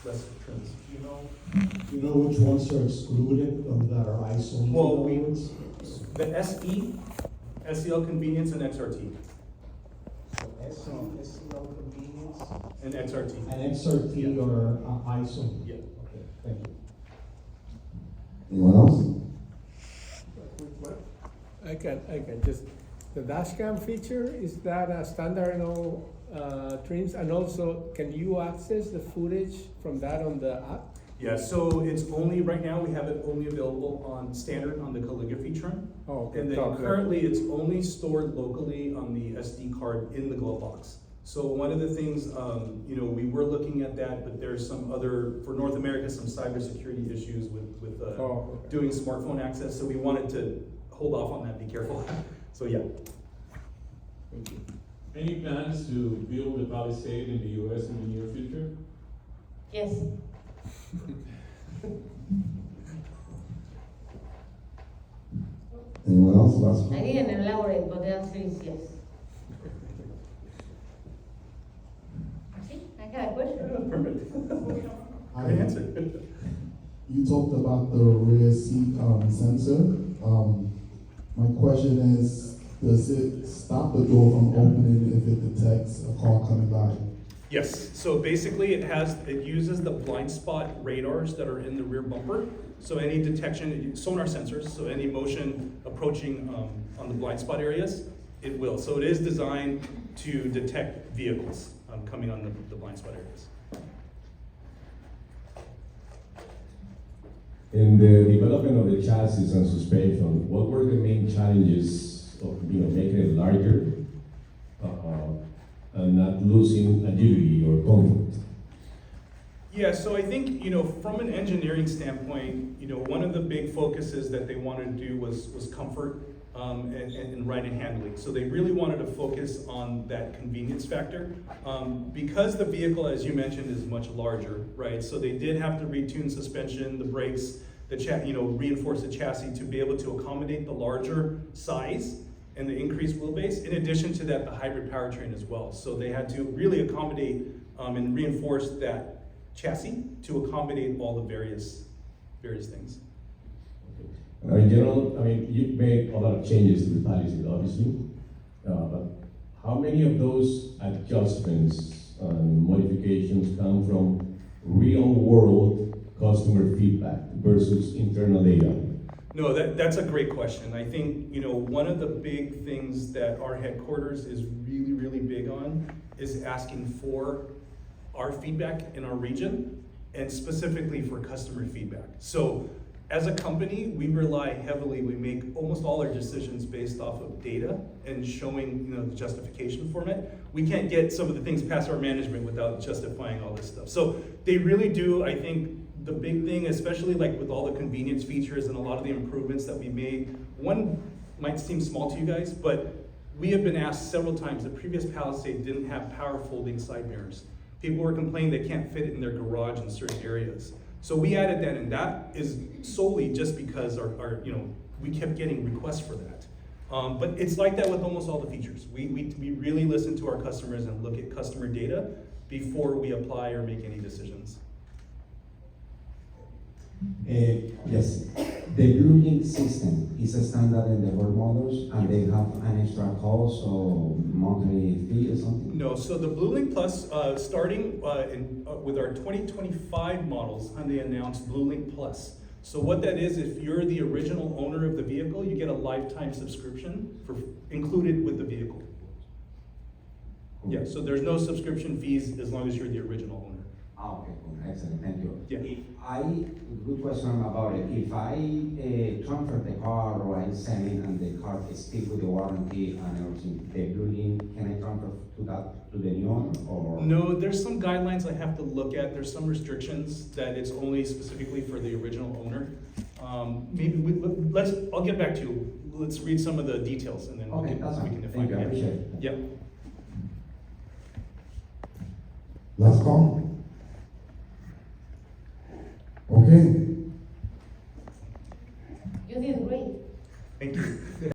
less trims. Do you know which ones are excluded that are ISO? Well, the SE, SEL Convenience, and XRT. SEL Convenience? And XRT. And XRT Yeah. or ISO? Yeah. Okay, thank you. Anyone else? I can just, the dash cam feature, is that a standard in all trims? And also, can you access the footage from that on the app? Yeah, so it's only, right now, we have it only available on standard on the calligraphy trim. Oh, okay. And then Top level. currently, it's only stored locally on the SD card in the glove box. So one of the things, we were looking at that, but there's some other, for North America, some cybersecurity issues with Okay. doing smartphone access. So we wanted to hold off on that, be careful. So yeah. Thank you. Any plans to build a Palisade in the US in the near future? Yes. Anyone else? Last I call. didn't elaborate, but the answer is yes. See, I got a question. Perfect. I Great answer. You talked about the rear seat sensor. My question is, does it stop the door from opening if it detects a car coming by? Yes, so basically it uses the blind spot radars that are in the rear bumper. So any detection, sonar sensors, so any motion approaching on the blind spot areas, it will. So it is designed to detect vehicles coming on the blind spot areas. In the development of the chassis and suspension, what were the main challenges of making it larger and not losing agility or comfort? Yeah, so I think, from an engineering standpoint, one of the big focuses that they wanted to do was comfort and ride and handling. So they really wanted to focus on that convenience factor. Because the vehicle, as you mentioned, is much larger, right? So they did have to retune suspension, the brakes, reinforce the chassis to be able to accommodate the larger size and the increased wheelbase. In addition to that, the hybrid powertrain as well. So they had to really accommodate and reinforce that chassis to accommodate all the various things. In general, you've made a lot of changes to the Palisade, obviously, but how many of those adjustments and modifications come from real-world customer feedback versus internal data? No, that's a great question. I think, one of the big things that our headquarters is really, really big on is asking for our feedback in our region and specifically for customer feedback. So as a company, we rely heavily, we make almost all our decisions based off of data and showing, the justification for it. We can't get some of the things past our management without justifying all this stuff. So they really do, I think, the big thing, especially like with all the convenience features and a lot of the improvements that we made, one might seem small to you guys, but we have been asked several times, the previous Palisade didn't have power folding side mirrors. People were complaining they can't fit it in their garage in certain areas. So we added that, and that is solely just because we kept getting requests for that. But it's like that with almost all the features. We really listen to our customers and look at customer data before we apply or make any decisions. Yes, the Blue system is a standard in the world models, and they have an extra cost or monthly fee or something? No, so the BlueLink Plus, starting with our 2025 models, Hyundai announced BlueLink Plus. So what that is, if you're the original owner of the vehicle, you get a lifetime subscription included with the vehicle. Yeah, so there's no subscription fees as long as you're the original owner. Okay, cool. Excellent, thank you. Yeah. Good question about it. If I transfer the car or I sell it and the car is still with the warranty and everything, the Blue Link, can I transfer to the new owner or? No, there's some guidelines I have to look at. There's some restrictions that it's only specifically for the original owner. I'll get back to you. Let's read some of the details and then we can define it. Thank you, I appreciate it. Yep. Last call.